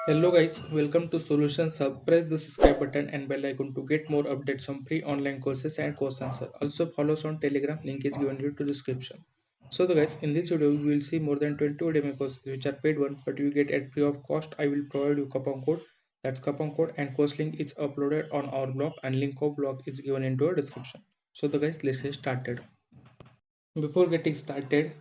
Hello guys, welcome to Solutions Hub. Press the subscribe button and bell icon to get more updates on free online courses and course answer. Also follow us on Telegram, link is given you to description. So guys, in this video you will see more than 20 Udemy courses which are paid one, but you get at free of cost. I will provide you coupon code. That's coupon code and course link is uploaded on our blog and link of blog is given into a description. So guys, let's get started. Before getting started,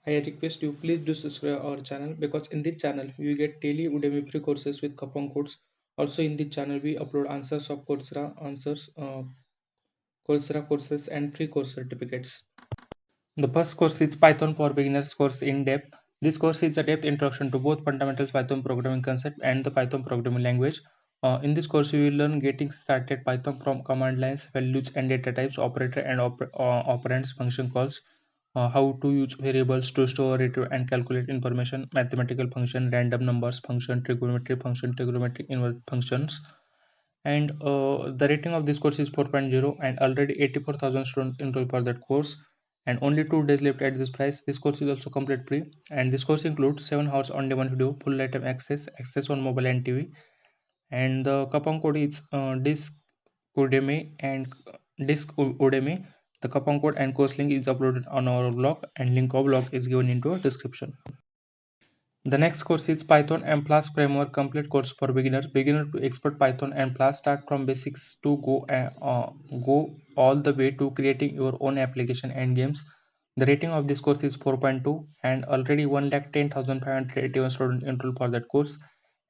I request you please do subscribe our channel because in this channel you get daily Udemy free courses with coupon codes. Also in this channel we upload answers of Coursera courses and free course certificates. The first course is Python for Beginners course in depth. This course is a depth introduction to both fundamentals Python programming concept and the Python programming language. In this course, you will learn getting started Python from command lines, values and data types, operator and operands, function calls, how to use variables to store, retrieve, and calculate information, mathematical function, random numbers function, trigonometric inverse functions. And the rating of this course is 4.0 and already 84,000 students enrolled for that course and only 2 days left at this price. This course is also complete free and this course includes 7 hours on demand video, full lifetime access on mobile and TV, and the coupon code is disc Udemy and Udemy. The coupon code and course link is uploaded on our blog and link of blog is given into a description. The next course is Python and Plus Framework Complete Course for Beginners. Beginner to expert Python and Plus, start from basics to go all the way to creating your own application and games. The rating of this course is 4.2 and already 1,10,581 students enrolled for that course.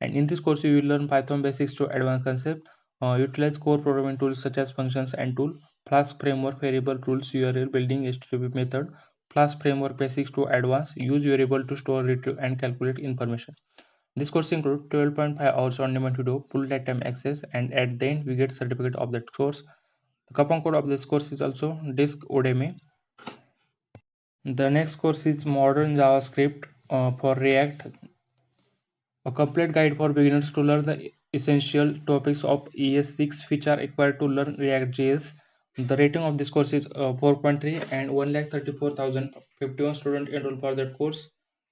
And in this course, you will learn Python basics to advanced concept, utilize core programming tools such as functions and tool, Plus Framework variable rules, URL building, HTTP method, Plus Framework Basics to Advanced, use variable to store, retrieve, and calculate information. This course includes 12.5 hours on demand video, full lifetime access, and at the end we get certificate of that course. The coupon code of this course is also disc Udemy. The next course is Modern JavaScript for React, a complete guide for beginners to learn the essential topics of ES6 which are required to learn React.js. The rating of this course is 4.3 and 1,34,051 students enrolled for that course.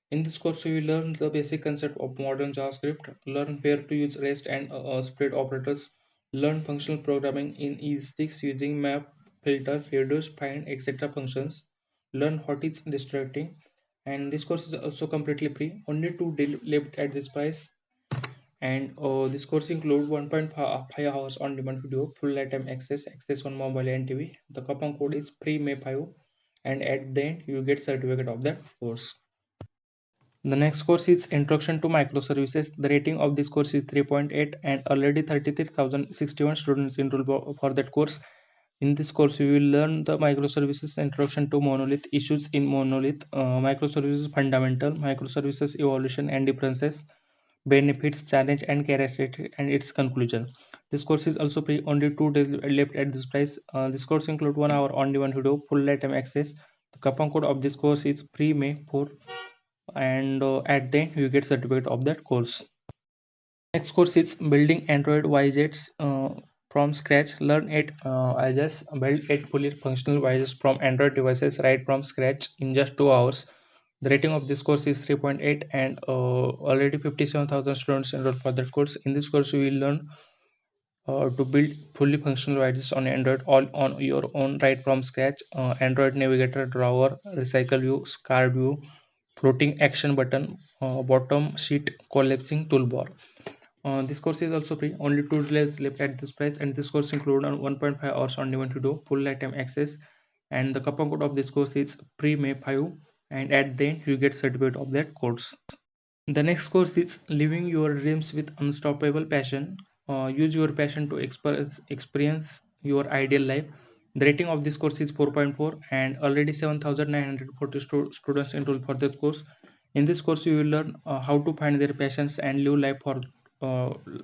In this course, you will learn the basic concept of modern JavaScript, learn where to use REST and spread operators, learn functional programming in ES6 using map, filter, reduce, find, etc. functions, learn what is distracting, and this course is also completely free, only 2 days left at this price. And this course includes 1.5 hours on demand video, full lifetime access on mobile and TV. The coupon code is pre-May 5 and at the end you get certificate of that course. The next course is Introduction to Microservices. The rating of this course is 3.8 and already 33,061 students enrolled for that course. In this course, we will learn the microservices introduction to monolith, issues in monolith, microservices fundamental, microservices evolution and differences, benefits, challenge and characteristics, and its conclusion. This course is also free, only 2 days left at this price. This course includes 1 hour on demand video, full lifetime access. The coupon code of this course is pre-May 4 and at the end you get certificate of that course. Next course is building Android widgets from scratch. Learn 8 build 8 fully functional widgets from Android devices right from scratch in just 2 hours. The rating of this course is 3.8 and already 57,000 students enrolled for that course. In this course, you will learn to build fully functional widgets on Android all on your own right from scratch. Android navigator, drawer, recycle view, card view, floating action button, bottom sheet collapsing toolbar. This course is also free, only 2 days left at this price, and this course includes 1.5 hours on demand video, full lifetime access, and the coupon code of this course is pre-May 5 and at the end you get certificate of that course. The next course is Living Your Dreams with Unstoppable Passion. Use your passion to experience your ideal life. The rating of this course is 4.4 and already 7,940 students enrolled for this course. In this course, you will learn how to find their passions and live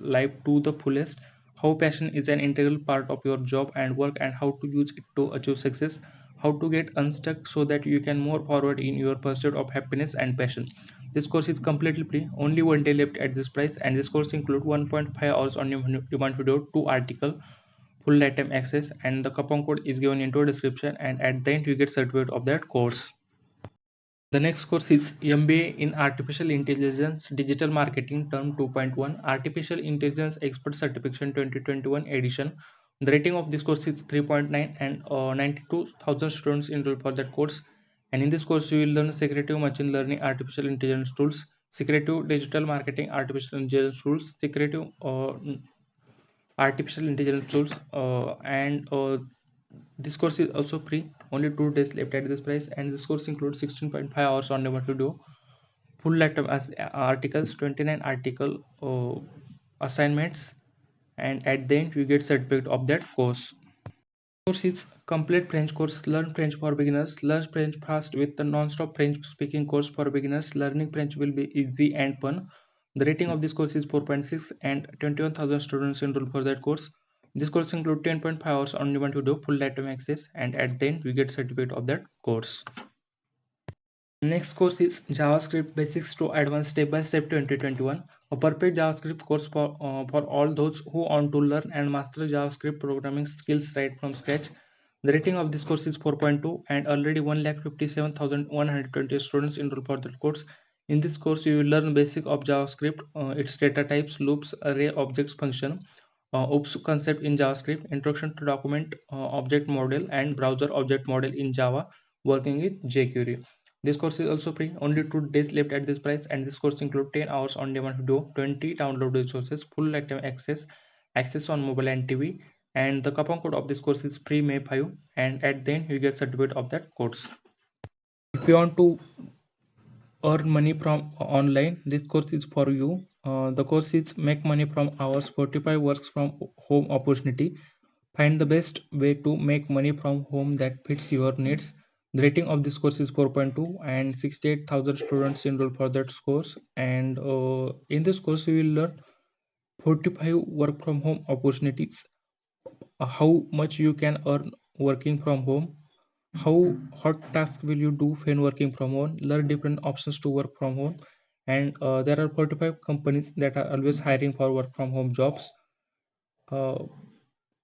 life to the fullest. How passion is an integral part of your job and work, and how to use it to achieve success. How to get unstuck so that you can move forward in your pursuit of happiness and passion. This course is completely free, only 1 day left at this price, and this course includes 1.5 hours on demand video, 2 article, full lifetime access, and the coupon code is given into a description. And at the end, you get certificate of that course. The next course is MBA in Artificial Intelligence Digital Marketing Term 2.1 Artificial Intelligence Expert Certification 2021 edition. The rating of this course is 3.9 and 92,000 students enrolled for that course. And in this course, you will learn secretive machine learning, artificial intelligence tools, secretive digital marketing, artificial intelligence tools, secretive artificial intelligence tools, and this course is also free. Only 2 days left at this price, and this course includes 16.5 hours on demand video, full laptop as articles, 29 article assignments, and at the end you get certificate of that course. Course is complete French course. Learn French for beginners. Learn French fast with the non-stop French speaking course for beginners. Learning French will be easy and fun. The rating of this course is 4.6 and 21,000 students enrolled for that course. This course includes 10.5 hours on demand video, full lifetime access, and at the end we get certificate of that course. Next course is JavaScript Basics to Advanced Step by Step 2021, a perfect JavaScript course for all those who want to learn and master JavaScript programming skills right from scratch. The rating of this course is 4.2 and already 1,57,120 students enrolled for that course. In this course, you will learn basic of JavaScript, its data types, loops, array, objects, function, OOPS concept in JavaScript, introduction to document object model and browser object model in Java, working with jQuery. This course is also free. Only 2 days left at this price, and this course includes 10 hours on demand video, 20 download resources, full lifetime access, access on mobile and TV. And the coupon code of this course is free May 5, and at the end you get certificate of that course. If you want to earn money from online, this course is for you. The course is Make Money from Hours, 45 Works from Home Opportunity. Find the best way to make money from home that fits your needs. The rating of this course is 4.2 and 68,000 students enroll for that course. And in this course, you will learn 45 work from home opportunities, how much you can earn working from home, how hot task will you do when working from home, learn different options to work from home, and there are 45 companies that are always hiring for work from home jobs. Uh,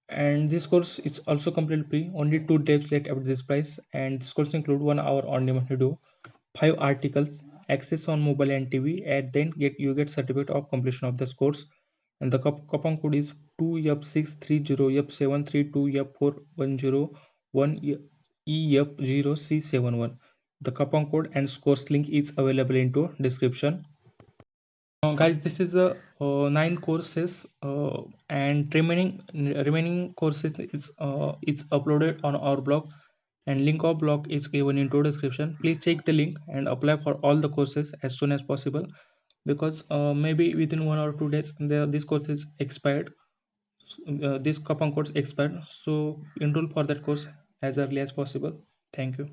and this course is also completely free. Only 2 days left at this price, and this course include 1 hour on demand video, 5 articles, access on mobile and TV. At then you get certificate of completion of this course, and the coupon code is 2F630F732F4101EF0C71. The coupon code and course link is available into description. Guys, this is a 9 courses, and remaining courses is it's uploaded on our blog, and link of blog is given into description. Please check the link and apply for all the courses as soon as possible, because maybe within 1 or 2 days this course is expired. This coupon codes expired, so enroll for that course as early as possible. Thank you.